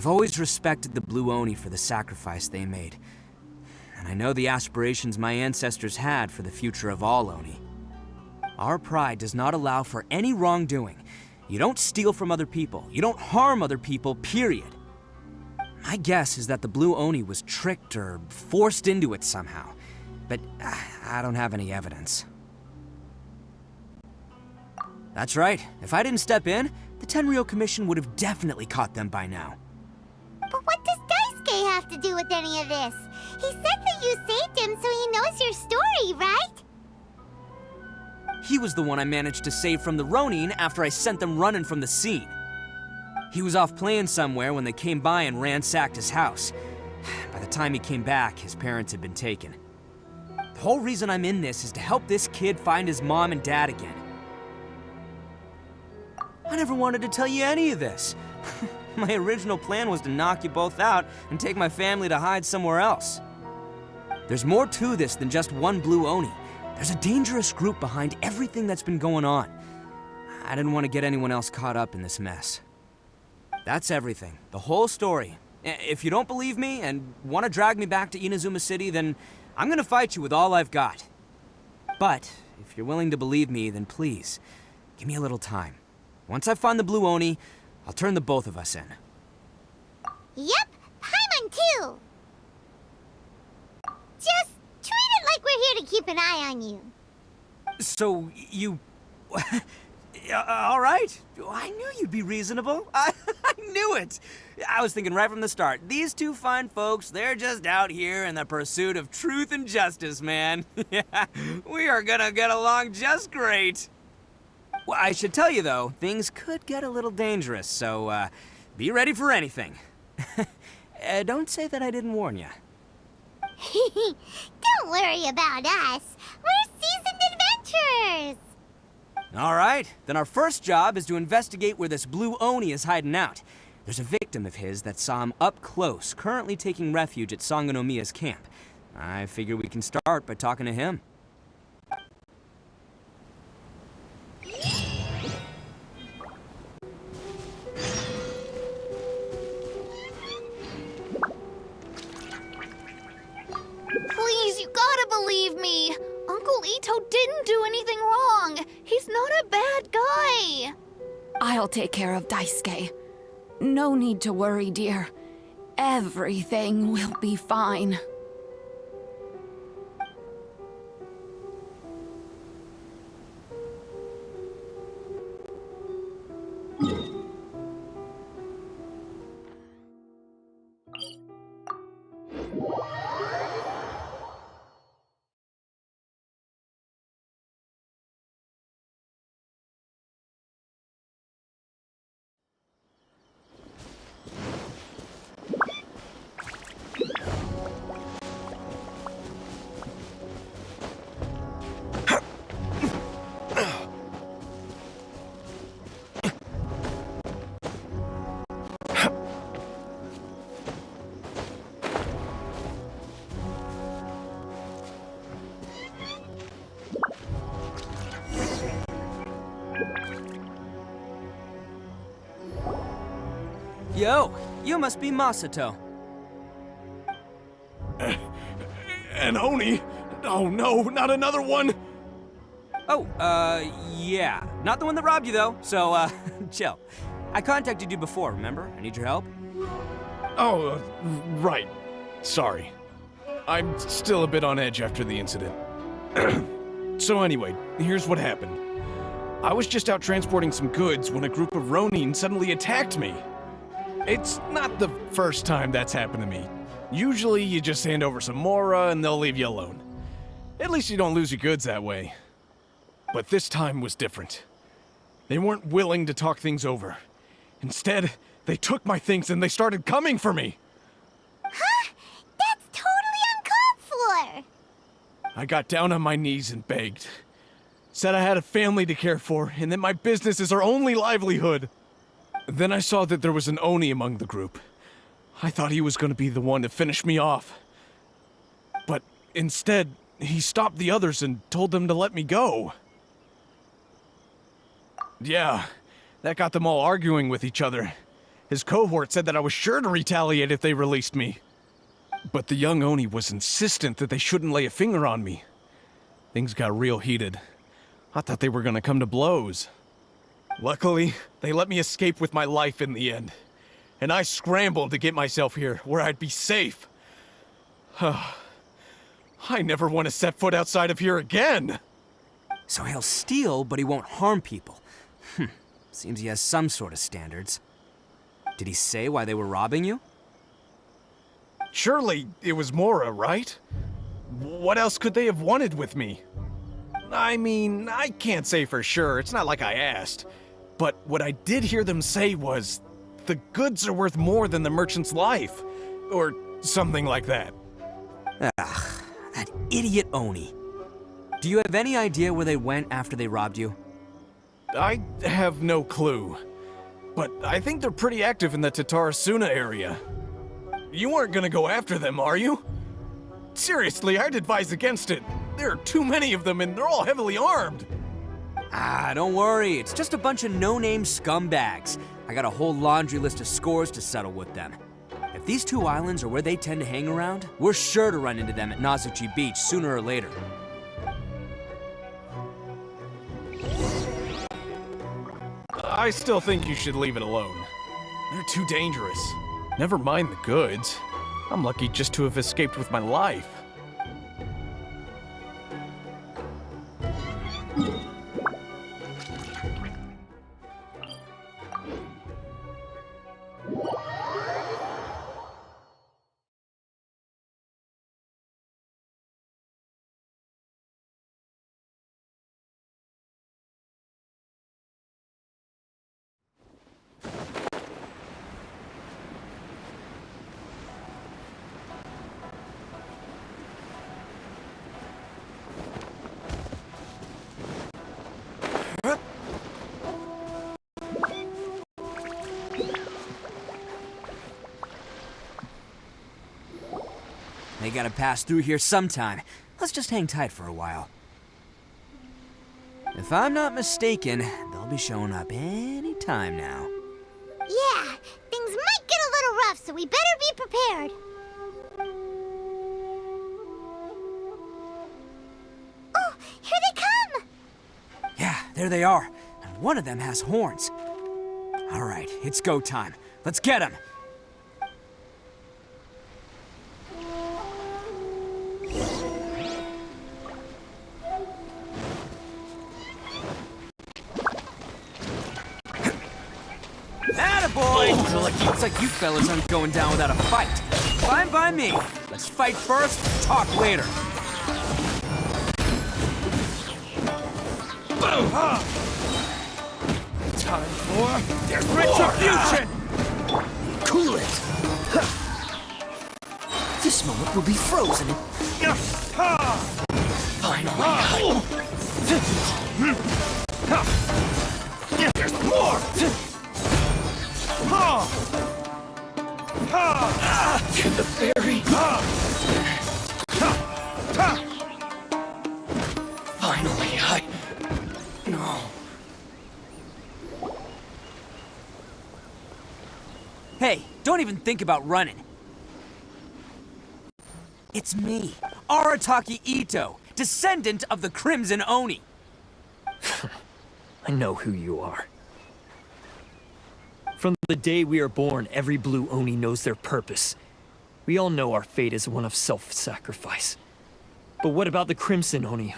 I've always respected the Blue Oni for the sacrifice they made. And I know the aspirations my ancestors had for the future of all Oni. Our pride does not allow for any wrongdoing. You don't steal from other people. You don't harm other people, period. My guess is that the Blue Oni was tricked or forced into it somehow. But I don't have any evidence. That's right. If I didn't step in, the Tenryou Commission would have definitely caught them by now. But what does Daisuke have to do with any of this? He said that you saved him so he knows your story, right? He was the one I managed to save from the Ronin after I sent them running from the scene. He was off playing somewhere when they came by and ransacked his house. By the time he came back, his parents had been taken. The whole reason I'm in this is to help this kid find his mom and dad again. I never wanted to tell you any of this. My original plan was to knock you both out and take my family to hide somewhere else. There's more to this than just one Blue Oni. There's a dangerous group behind everything that's been going on. I didn't want to get anyone else caught up in this mess. That's everything. The whole story. If you don't believe me and want to drag me back to Inazuma City, then I'm gonna fight you with all I've got. But if you're willing to believe me, then please, give me a little time. Once I find the Blue Oni, I'll turn the both of us in. Yep, Paimon too! Just treat it like we're here to keep an eye on you. So, you... all right. I knew you'd be reasonable. I knew it. I was thinking right from the start, these two fine folks, they're just out here in the pursuit of truth and justice, man. Yeah, we are gonna get along just great. Well, I should tell you, though, things could get a little dangerous, so be ready for anything. Don't say that I didn't warn you. Don't worry about us. We're seasoned adventurers. All right, then our first job is to investigate where this Blue Oni is hiding out. There's a victim of his that saw him up close, currently taking refuge at Sangonomiya's camp. I figure we can start by talking to him. Please, you gotta believe me. Uncle Ito didn't do anything wrong. He's not a bad guy. I'll take care of Daisuke. No need to worry, dear. Everything will be fine. Yo, you must be Masato. An Oni? Oh no, not another one! Oh, yeah. Not the one that robbed you, though, so, chill. I contacted you before, remember? I need your help. Oh, right. Sorry. I'm still a bit on edge after the incident. So anyway, here's what happened. I was just out transporting some goods when a group of Ronin suddenly attacked me. It's not the first time that's happened to me. Usually you just hand over some Mora and they'll leave you alone. At least you don't lose your goods that way. But this time was different. They weren't willing to talk things over. Instead, they took my things and they started coming for me. Huh? That's totally uncalled for! I got down on my knees and begged. Said I had a family to care for and that my business is our only livelihood. Then I saw that there was an Oni among the group. I thought he was going to be the one to finish me off. But instead, he stopped the others and told them to let me go. Yeah, that got them all arguing with each other. His cohort said that I was sure to retaliate if they released me. But the young Oni was insistent that they shouldn't lay a finger on me. Things got real heated. I thought they were gonna come to blows. Luckily, they let me escape with my life in the end. And I scrambled to get myself here, where I'd be safe. I never want to set foot outside of here again! So he'll steal, but he won't harm people. Seems he has some sort of standards. Did he say why they were robbing you? Surely it was Mora, right? What else could they have wanted with me? I mean, I can't say for sure, it's not like I asked. But what I did hear them say was, the goods are worth more than the merchant's life. Or something like that. Ugh, that idiot Oni. Do you have any idea where they went after they robbed you? I have no clue. But I think they're pretty active in the Tatarasuna area. You aren't gonna go after them, are you? Seriously, I'd advise against it. There are too many of them and they're all heavily armed. Ah, don't worry. It's just a bunch of no-name scumbags. I got a whole laundry list of scores to settle with them. If these two islands are where they tend to hang around, we're sure to run into them at Nazuchi Beach sooner or later. I still think you should leave it alone. They're too dangerous. Never mind the goods. I'm lucky just to have escaped with my life. They gotta pass through here sometime. Let's just hang tight for a while. If I'm not mistaken, they'll be showing up any time now. Yeah, things might get a little rough, so we better be prepared. Oh, here they come! Yeah, there they are. And one of them has horns. All right, it's go time. Let's get them. Attaboy! Looks like you fellas aren't going down without a fight. Fine by me. Let's fight first, talk later. Time for Retribution! Cool it! This moment will be frozen in... Finally, There's more! to the ferry. Finally, No. Hey, don't even think about running. It's me, Arataki Ito, descendant of the Crimson Oni. I know who you are. From the day we are born, every blue Oni knows their purpose. We all know our fate is one of self-sacrifice. But what about the Crimson Oni,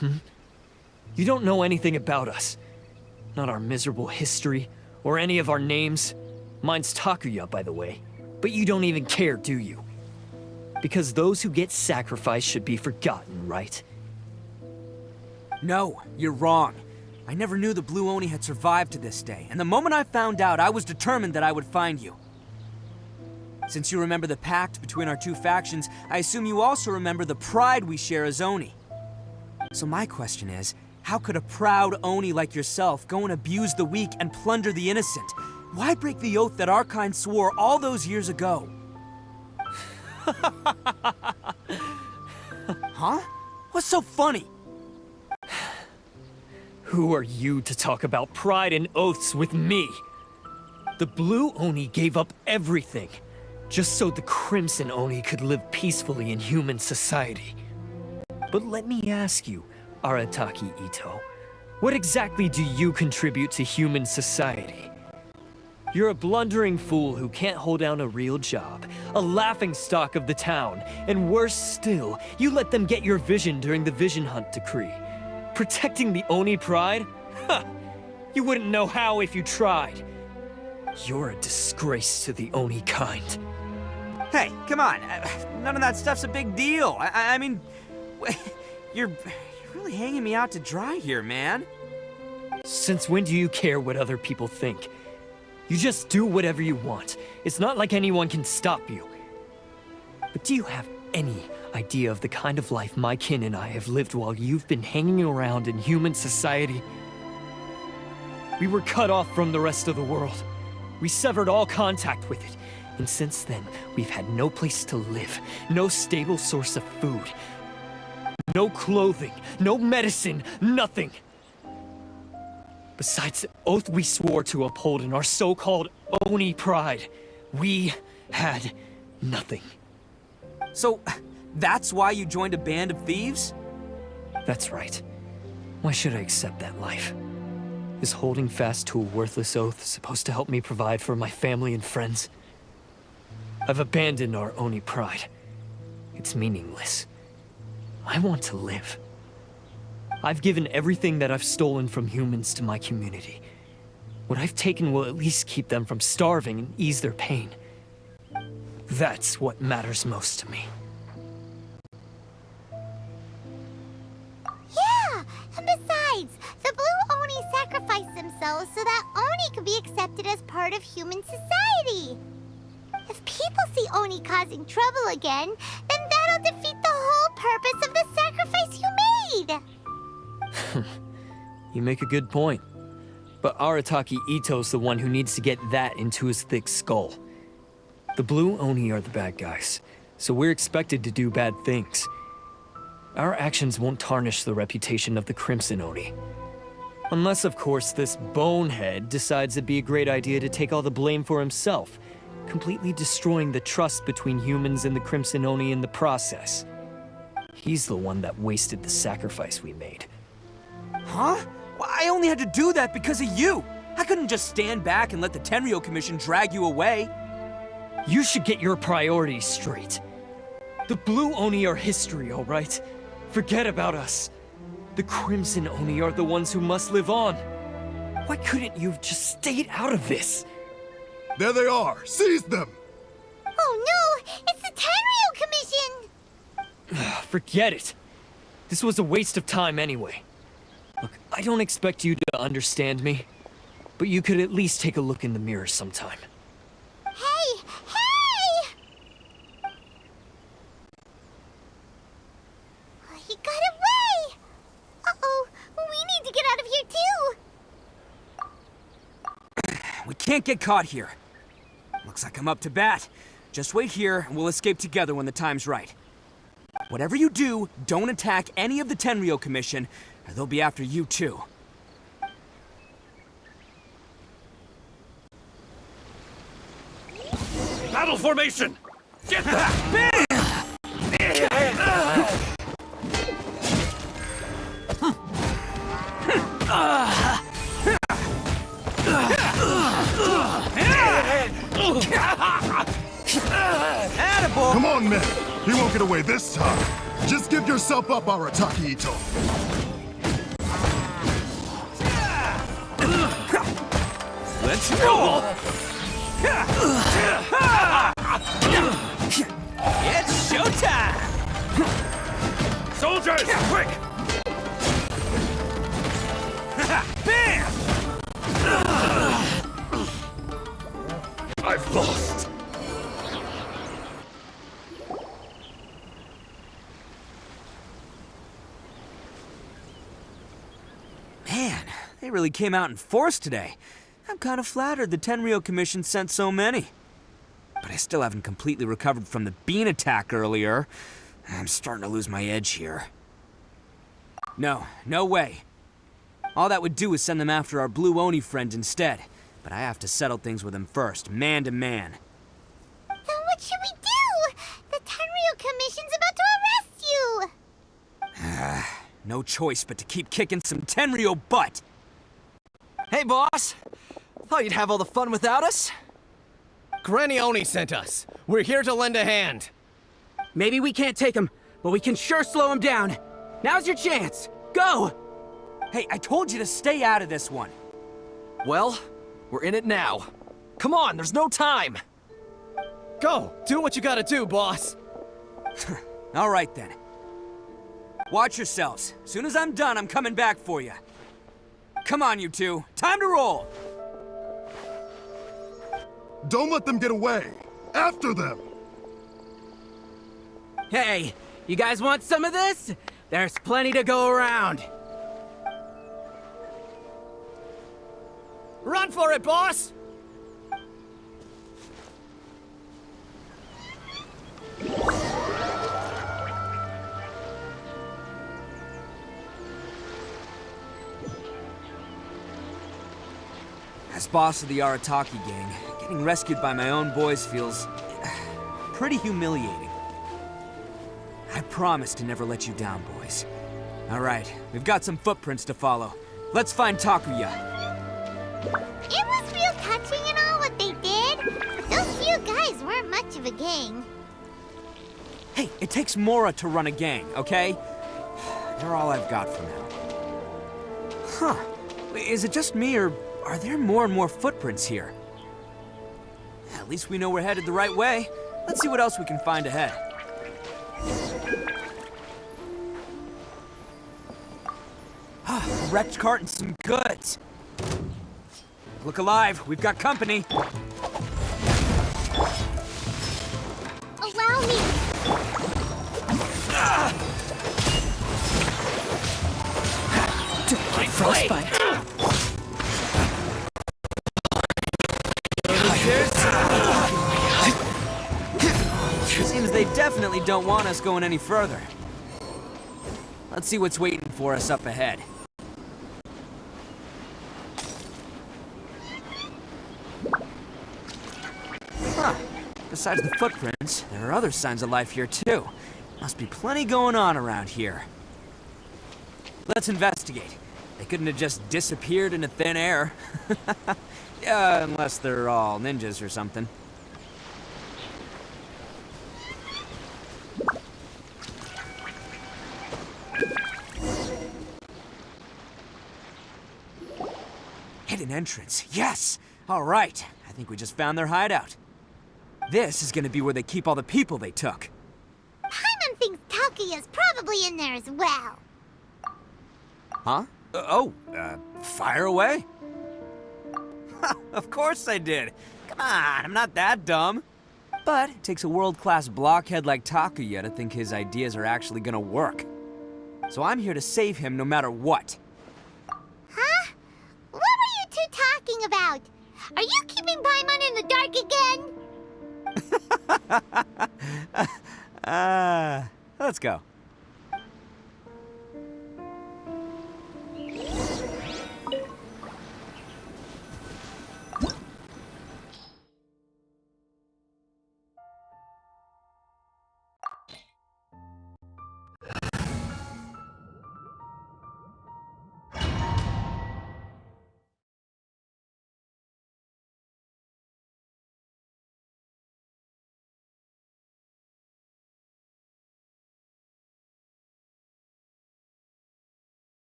You don't know anything about us. Not our miserable history, or any of our names. Mine's Takuya, by the way. But you don't even care, do you? Because those who get sacrificed should be forgotten, right? No, you're wrong. I never knew the Blue Oni had survived to this day, and the moment I found out, I was determined that I would find you. Since you remember the pact between our two factions, I assume you also remember the pride we share as Oni. So my question is, how could a proud Oni like yourself go and abuse the weak and plunder the innocent? Why break the oath that our kind swore all those years ago? Huh? What's so funny? Who are you to talk about pride and oaths with me? The Blue Oni gave up everything, just so the Crimson Oni could live peacefully in human society. But let me ask you, Arataki Ito, what exactly do you contribute to human society? You're a blundering fool who can't hold down a real job, a laughingstock of the town, and worse still, you let them get your vision during the Vision Hunt decree. Protecting the Oni pride? Ha! You wouldn't know how if you tried. You're a disgrace to the Oni kind. Hey, come on. None of that stuff's a big deal. I mean, you're really hanging me out to dry here, man. Since when do you care what other people think? You just do whatever you want. It's not like anyone can stop you. But do you have any idea of the kind of life my kin and I have lived while you've been hanging around in human society? We were cut off from the rest of the world. We severed all contact with it. And since then, we've had no place to live, no stable source of food, no clothing, no medicine, nothing. Besides the oath we swore to uphold in our so-called Oni pride, we had nothing. So, that's why you joined a band of thieves? That's right. Why should I accept that life? Is holding fast to a worthless oath supposed to help me provide for my family and friends? I've abandoned our Oni pride. It's meaningless. I want to live. I've given everything that I've stolen from humans to my community. What I've taken will at least keep them from starving and ease their pain. That's what matters most to me. Yeah, and besides, the Blue Oni sacrificed themselves so that Oni could be accepted as part of human society. If people see Oni causing trouble again, then that'll defeat the whole purpose of the sacrifice you made. You make a good point. But Arataki Ito's the one who needs to get that into his thick skull. The Blue Oni are the bad guys, so we're expected to do bad things. Our actions won't tarnish the reputation of the Crimson Oni. Unless, of course, this bonehead decides it'd be a great idea to take all the blame for himself, completely destroying the trust between humans and the Crimson Oni in the process. He's the one that wasted the sacrifice we made. Huh? Well, I only had to do that because of you. I couldn't just stand back and let the Tenryo Commission drag you away. You should get your priorities straight. The Blue Oni are history, all right? Forget about us. The Crimson Oni are the ones who must live on. Why couldn't you have just stayed out of this? There they are! Seize them! Oh no! It's the Tenryo Commission! Forget it. This was a waste of time anyway. Look, I don't expect you to understand me, but you could at least take a look in the mirror sometime. Hey! Hey! He got away! Uh-oh, we need to get out of here too! We can't get caught here. Looks like I'm up to bat. Just wait here and we'll escape together when the time's right. Whatever you do, don't attack any of the Tenryo Commission, or they'll be after you too. Battle formation! Get that! Attaboy! Come on, men! He won't get away this time! Just give yourself up, Arataki Ito! Let's roll! It's showtime! Soldiers, quick! Bam! I've lost. Man, they really came out in force today. I'm kind of flattered the Tenryo Commission sent so many. But I still haven't completely recovered from the bean attack earlier. I'm starting to lose my edge here. No way. All that would do is send them after our Blue Oni friend instead. but I have to settle things with him first, man to man. Then what should we do? The Tenryu Commission's about to arrest you! No choice but to keep kicking some Tenryu butt! Hey, boss! Thought you'd have all the fun without us? Granny Oni sent us. We're here to lend a hand. Maybe we can't take him, but we can sure slow him down. Now's your chance. Go! Hey, I told you to stay out of this one. Well, we're in it now. Come on, there's no time! Go! Do what you gotta do, boss! All right then. Watch yourselves. As soon as I'm done, I'm coming back for you. Come on, you two. Time to roll! Don't let them get away. After them. Hey, you guys want some of this? There's plenty to go around. Run for it, boss! As boss of the Arataki gang, getting rescued by my own boys feels pretty humiliating. I promise to never let you down, boys. All right, we've got some footprints to follow. Let's find Takuya. It was real touching and all what they did, but those few guys weren't much of a gang. Hey, it takes Mora to run a gang, okay? They're all I've got for now. Huh. Is it just me, or are there more and more footprints here? At least we know we're headed the right way. Let's see what else we can find ahead. A wrecked cart and some goods. Look alive, we've got company. Allow me. Frostbite. Seems they definitely don't want us going any further. Let's see what's waiting for us up ahead. Huh. Besides the footprints, there are other signs of life here too. Must be plenty going on around here. Let's investigate. They couldn't have just disappeared into thin air. Yeah, unless they're all ninjas or something. Hidden entrance, yes! All right, I think we just found their hideout. This is gonna be where they keep all the people they took. Paimon thinks Takuya's probably in there as well. Huh? Fire away? Of course I did. Come on, I'm not that dumb. But it takes a world-class blockhead like Takuya to think his ideas are actually gonna work. So I'm here to save him no matter what. Huh? What were you two talking about? Are you keeping Paimon in the dark again? Let's go.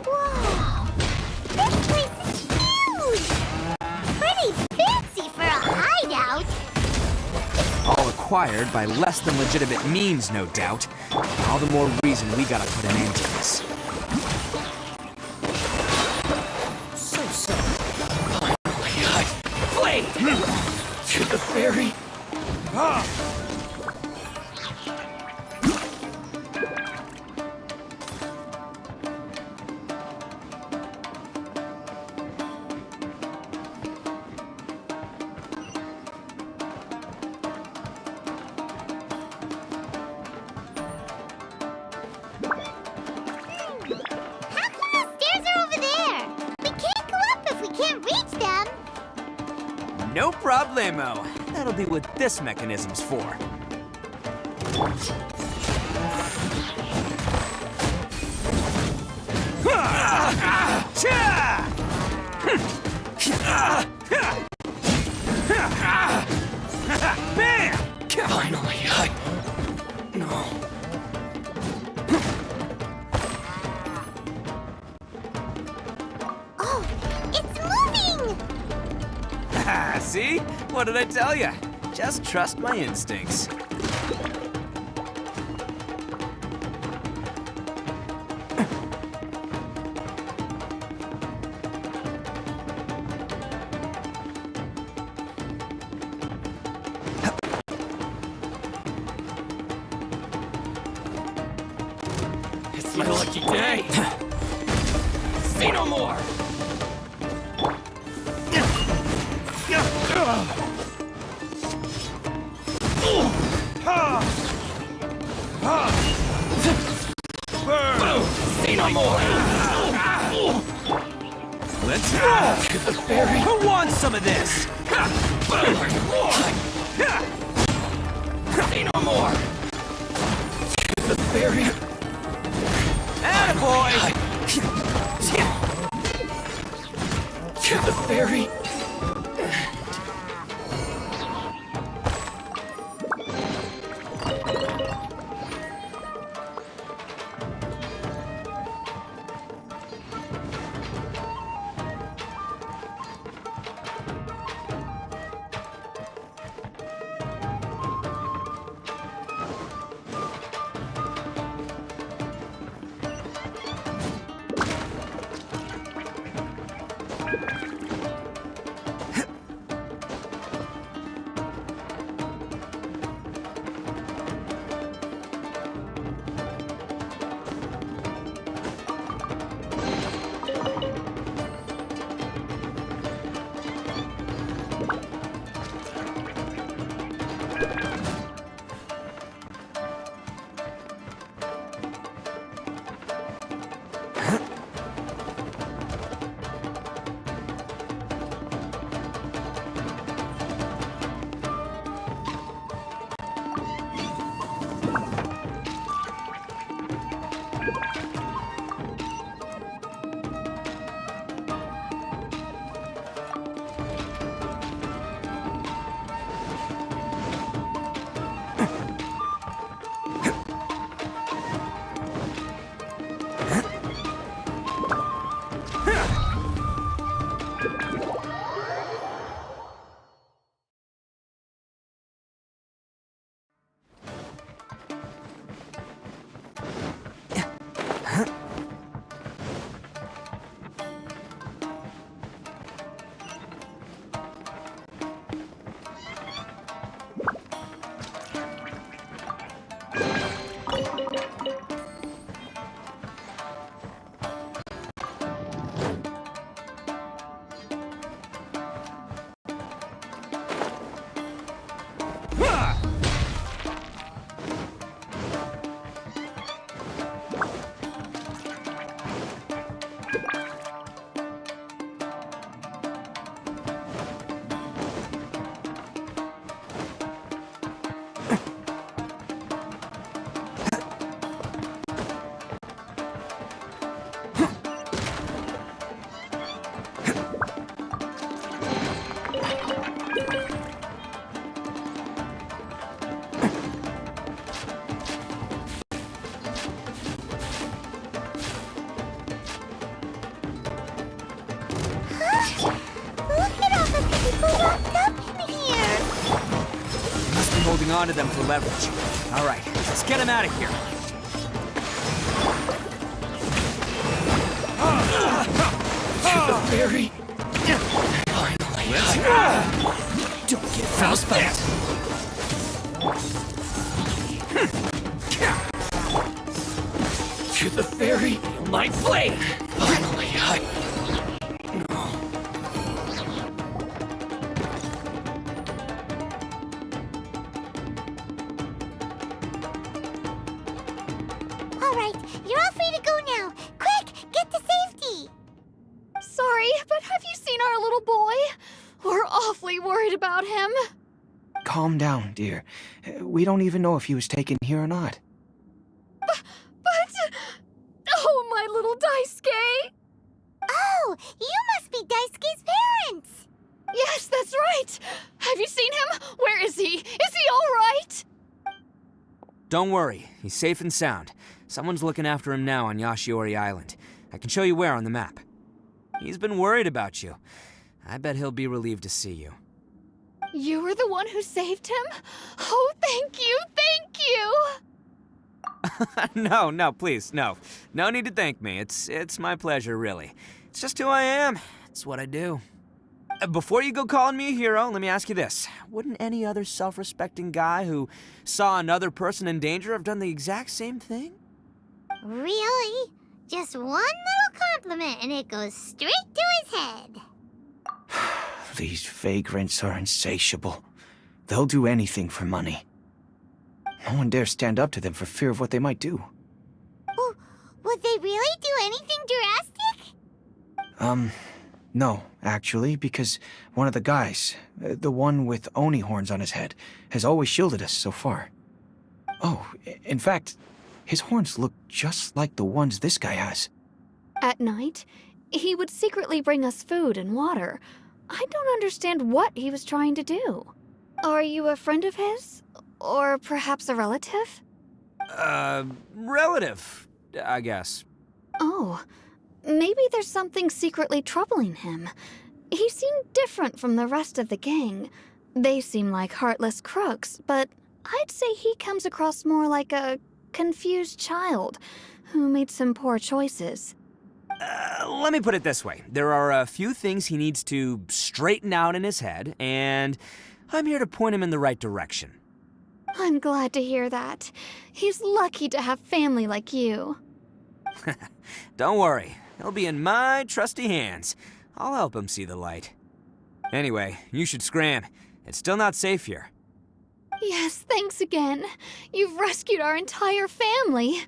Whoa! This place is huge! Pretty fancy for a hideout. All acquired by less than legitimate means, no doubt. All the more reason we gotta put an end to this. Blade! To the ferry! No problemo. That'll be what this mechanism's for. Bam! Finally, No. Oh, it's moving! See? What did I tell you? Just trust my instincts. It's my lucky day. Say no more. Say no more. Let's go! Who wants some of this? Say no more. The fairy. Attaboy! To the fairy. Holding on to them for leverage. All right, let's get him out of here. To the fairy. Finally. Don't get frostbite. To the fairy. My blade. Finally. All right, you're all free to go now. Quick, get to safety. Sorry, but have you seen our little boy? We're awfully worried about him. Calm down, dear. We don't even know if he was taken here or not. But... Oh, my little Daisuke! Oh, you must be Daisuke's parents! Yes, that's right! Have you seen him? Where is he? Is he all right? Don't worry, he's safe and sound. Someone's looking after him now on Yashiori Island. I can show you where on the map. He's been worried about you. I bet he'll be relieved to see you. You were the one who saved him? Oh, thank you, thank you! No, please, no. No need to thank me. It's my pleasure, really. It's just who I am. It's what I do. Before you go calling me a hero, let me ask you this. Wouldn't any other self-respecting guy who saw another person in danger have done the exact same thing? Really? Just one little compliment and it goes straight to his head. These vagrants are insatiable. They'll do anything for money. No one dares stand up to them for fear of what they might do. Oh, would they really do anything drastic? No, actually, because one of the guys, the one with Oni horns on his head, has always shielded us so far. Oh, in fact, his horns look just like the ones this guy has. At night, he would secretly bring us food and water. I don't understand what he was trying to do. Are you a friend of his? Or perhaps a relative? Relative, I guess. Oh, maybe there's something secretly troubling him. He seemed different from the rest of the gang. They seem like heartless crooks, but I'd say he comes across more like a confused child who made some poor choices. Let me put it this way. There are a few things he needs to straighten out in his head, and I'm here to point him in the right direction. I'm glad to hear that. He's lucky to have family like you. Don't worry. He'll be in my trusty hands. I'll help him see the light. Anyway, you should scram. It's still not safe here. Yes, thanks again. You've rescued our entire family.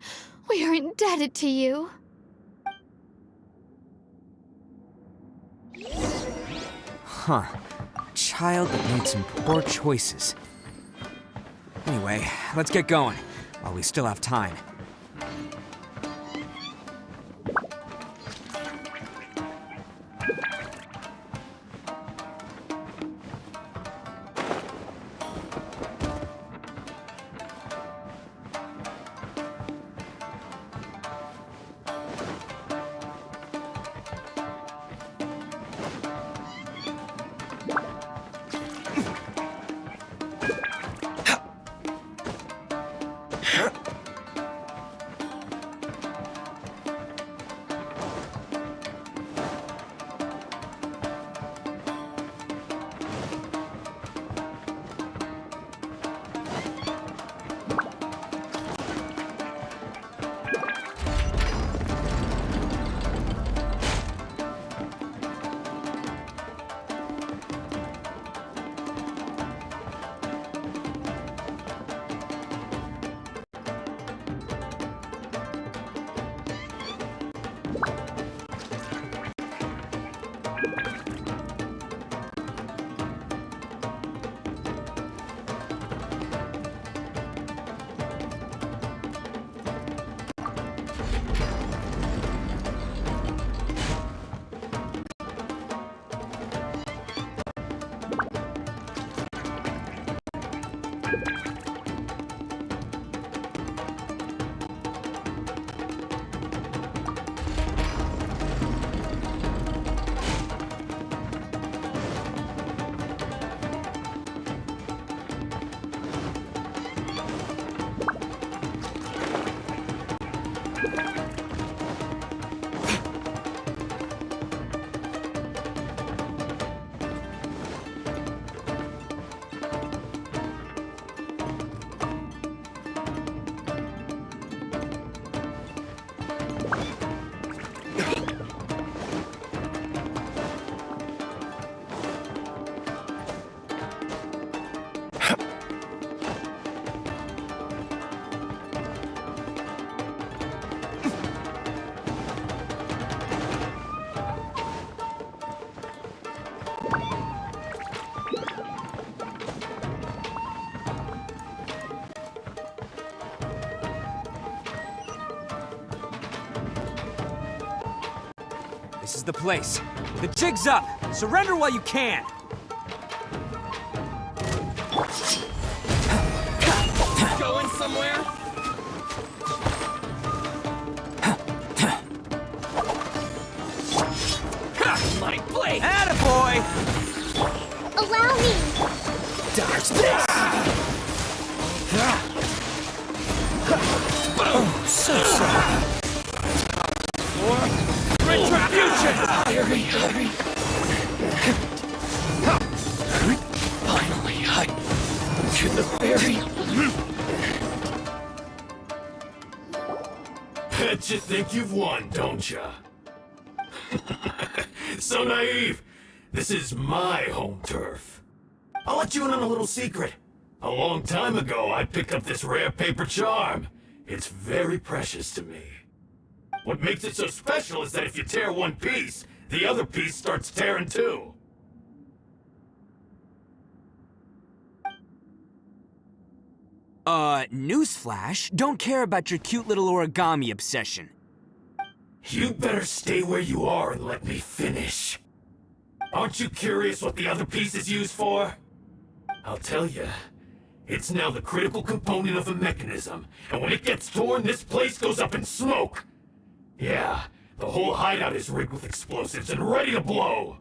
We are indebted to you. Huh. A child that made some poor choices. Anyway, let's get going, while we still have time. This is the place. The jig's up! Surrender while you can! Going somewhere? My blade! Attaboy! Allow me. Dodge this! So sorry. Retribution! Hurry. Finally, to the ferry. Bet you think you've won, don't ya? So naive. This is my home turf. I'll let you in on a little secret. A long time ago, I picked up this rare paper charm. It's very precious to me. What makes it so special is that if you tear one piece, the other piece starts tearing too. Newsflash, don't care about your cute little origami obsession. You better stay where you are and let me finish. Aren't you curious what the other piece is used for? I'll tell you. It's now the critical component of the mechanism, and when it gets torn, this place goes up in smoke. Yeah, the whole hideout is rigged with explosives and ready to blow.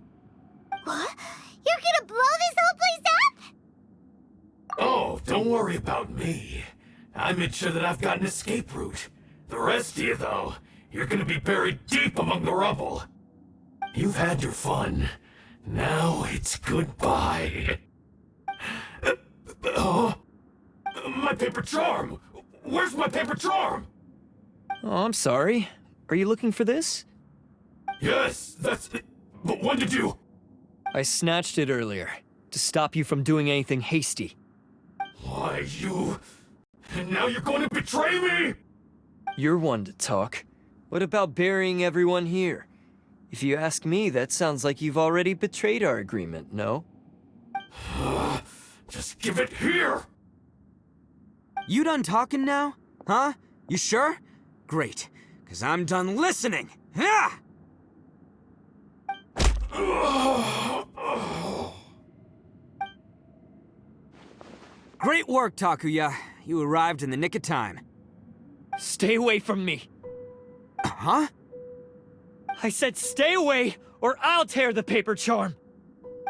What? You're gonna blow this whole place up? Oh, don't worry about me. I made sure that I've got an escape route. The rest of you, though, you're gonna be buried deep among the rubble. You've had your fun. Now it's goodbye. My paper charm! Where's my paper charm? Oh, I'm sorry. Are you looking for this? Yes, that's it. But when did you... I snatched it earlier, to stop you from doing anything hasty. Why, you... And now you're going to betray me? You're one to talk. What about burying everyone here? If you ask me, that sounds like you've already betrayed our agreement, no? Just give it here! You done talking now? Huh? You sure? Great, because I'm done listening! Ah! Great work, Takuya. You arrived in the nick of time. Stay away from me. Huh? I said stay away, or I'll tear the paper charm.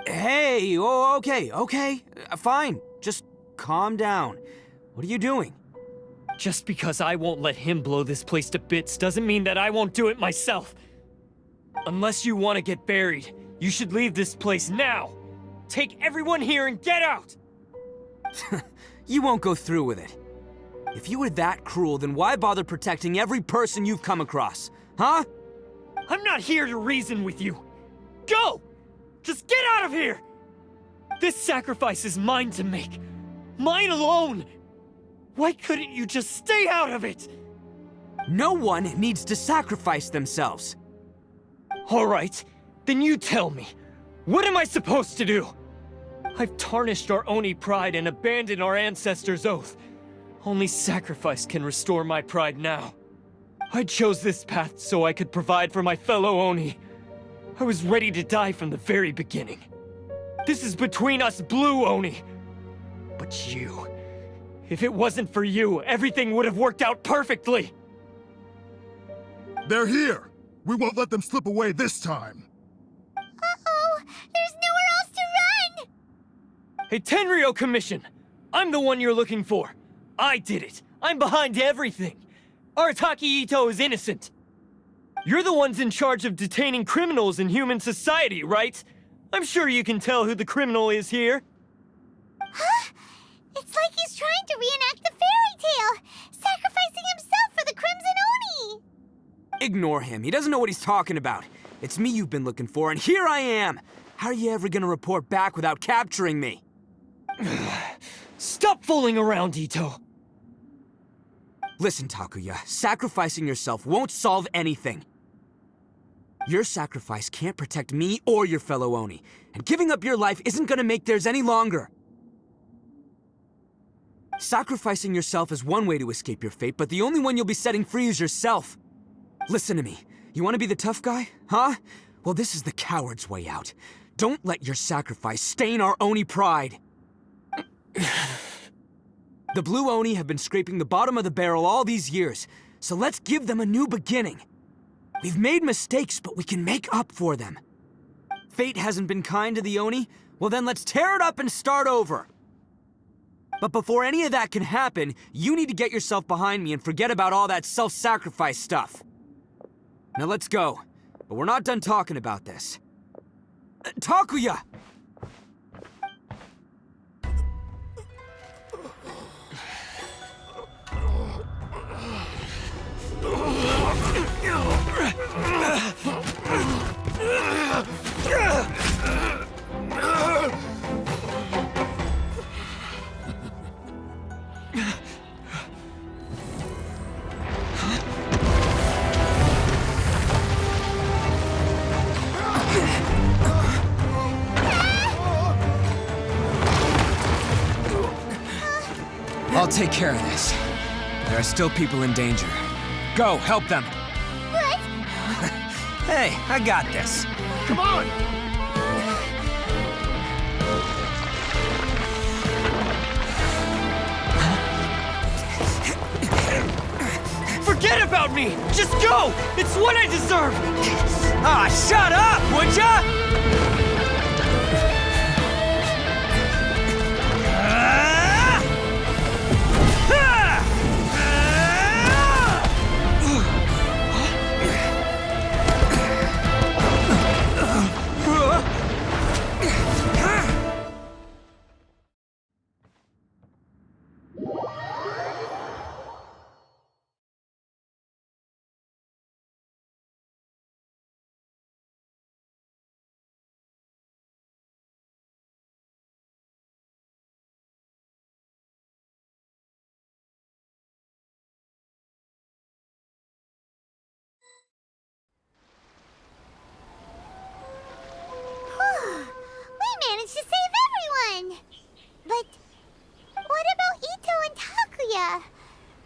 Hey, oh, okay. Fine. Just calm down. What are you doing? Just because I won't let him blow this place to bits doesn't mean that I won't do it myself. Unless you want to get buried, you should leave this place now. Take everyone here and get out! You won't go through with it. If you were that cruel, then why bother protecting every person you've come across? Huh? I'm not here to reason with you. Go! Just get out of here! This sacrifice is mine to make. Mine alone! Why couldn't you just stay out of it? No one needs to sacrifice themselves. All right, then you tell me. What am I supposed to do? I've tarnished our Oni pride and abandoned our ancestors' oath. Only sacrifice can restore my pride now. I chose this path so I could provide for my fellow Oni. I was ready to die from the very beginning. This is between us Blue Oni. But you... If it wasn't for you, everything would have worked out perfectly! They're here! We won't let them slip away this time! Uh-oh! There's nowhere else to run! Hey, Tenryo Commission! I'm the one you're looking for. I did it. I'm behind everything. Arataki Ito is innocent. You're the ones in charge of detaining criminals in human society, right? I'm sure you can tell who the criminal is here. Huh? It's like he's trying to reenact the fairy tale, sacrificing himself for the Crimson Oni! Ignore him. He doesn't know what he's talking about. It's me you've been looking for, and here I am! How are you ever gonna report back without capturing me? Stop fooling around, Ito! Listen, Takuya, sacrificing yourself won't solve anything. Your sacrifice can't protect me or your fellow Oni, and giving up your life isn't gonna make theirs any longer. Sacrificing yourself is one way to escape your fate, but the only one you'll be setting free is yourself. Listen to me. You want to be the tough guy? Huh? Well, this is the coward's way out. Don't let your sacrifice stain our Oni pride. The Blue Oni have been scraping the bottom of the barrel all these years, so let's give them a new beginning. We've made mistakes, but we can make up for them. Fate hasn't been kind to the Oni? Well then let's tear it up and start over. But before any of that can happen, you need to get yourself behind me and forget about all that self-sacrifice stuff. Now let's go. But we're not done talking about this. Takuya! I'll take care of this. There are still people in danger. Go, help them. What? Hey, I got this. Come on! Forget about me! Just go! It's what I deserve! Ah, shut up, would ya? We managed to save everyone! But what about Ito and Takuya?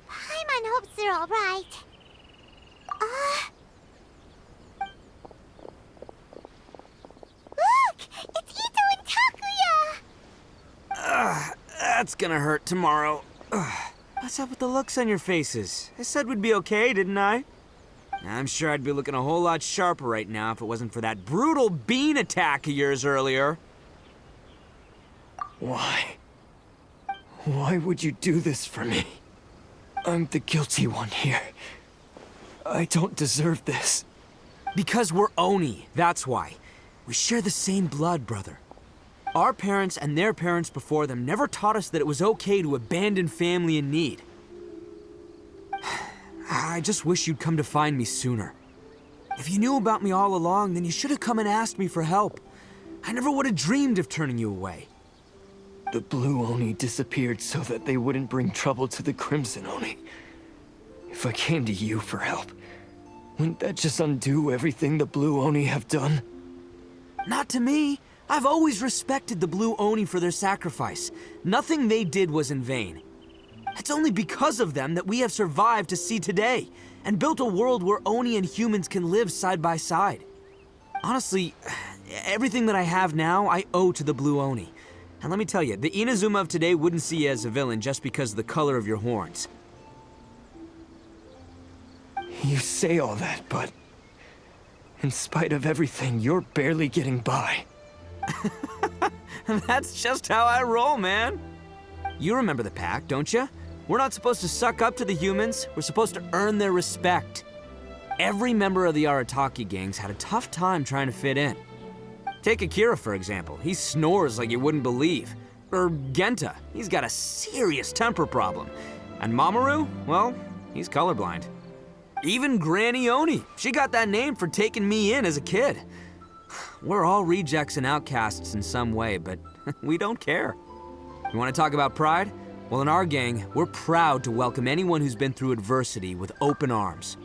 Paimon hopes they're alright. Look! It's Ito and Takuya! That's gonna hurt tomorrow. What's up with the looks on your faces? I said we'd be okay, didn't I? I'm sure I'd be looking a whole lot sharper right now if it wasn't for that brutal bean attack of yours earlier. Why? Why would you do this for me? I'm the guilty one here. I don't deserve this. Because we're Oni, that's why. We share the same blood, brother. Our parents and their parents before them never taught us that it was okay to abandon family in need. I just wish you'd come to find me sooner. If you knew about me all along, then you should have come and asked me for help. I never would have dreamed of turning you away. The Blue Oni disappeared so that they wouldn't bring trouble to the Crimson Oni. If I came to you for help, wouldn't that just undo everything the Blue Oni have done? Not to me. I've always respected the Blue Oni for their sacrifice. Nothing they did was in vain. It's only because of them that we have survived to see today, and built a world where Oni and humans can live side by side. Honestly, everything that I have now, I owe to the Blue Oni. And let me tell you, the Inazuma of today wouldn't see you as a villain just because of the color of your horns. You say all that, but in spite of everything, you're barely getting by. That's just how I roll, man. You remember the pact, don't you? We're not supposed to suck up to the humans. We're supposed to earn their respect. Every member of the Arataki gangs had a tough time trying to fit in. Take Akira, for example. He snores like you wouldn't believe. Or Genta. He's got a serious temper problem. And Mamoru, well, he's colorblind. Even Granny Oni. She got that name for taking me in as a kid. We're all rejects and outcasts in some way, but we don't care. You want to talk about pride? Well, in our gang, we're proud to welcome anyone who's been through adversity with open arms.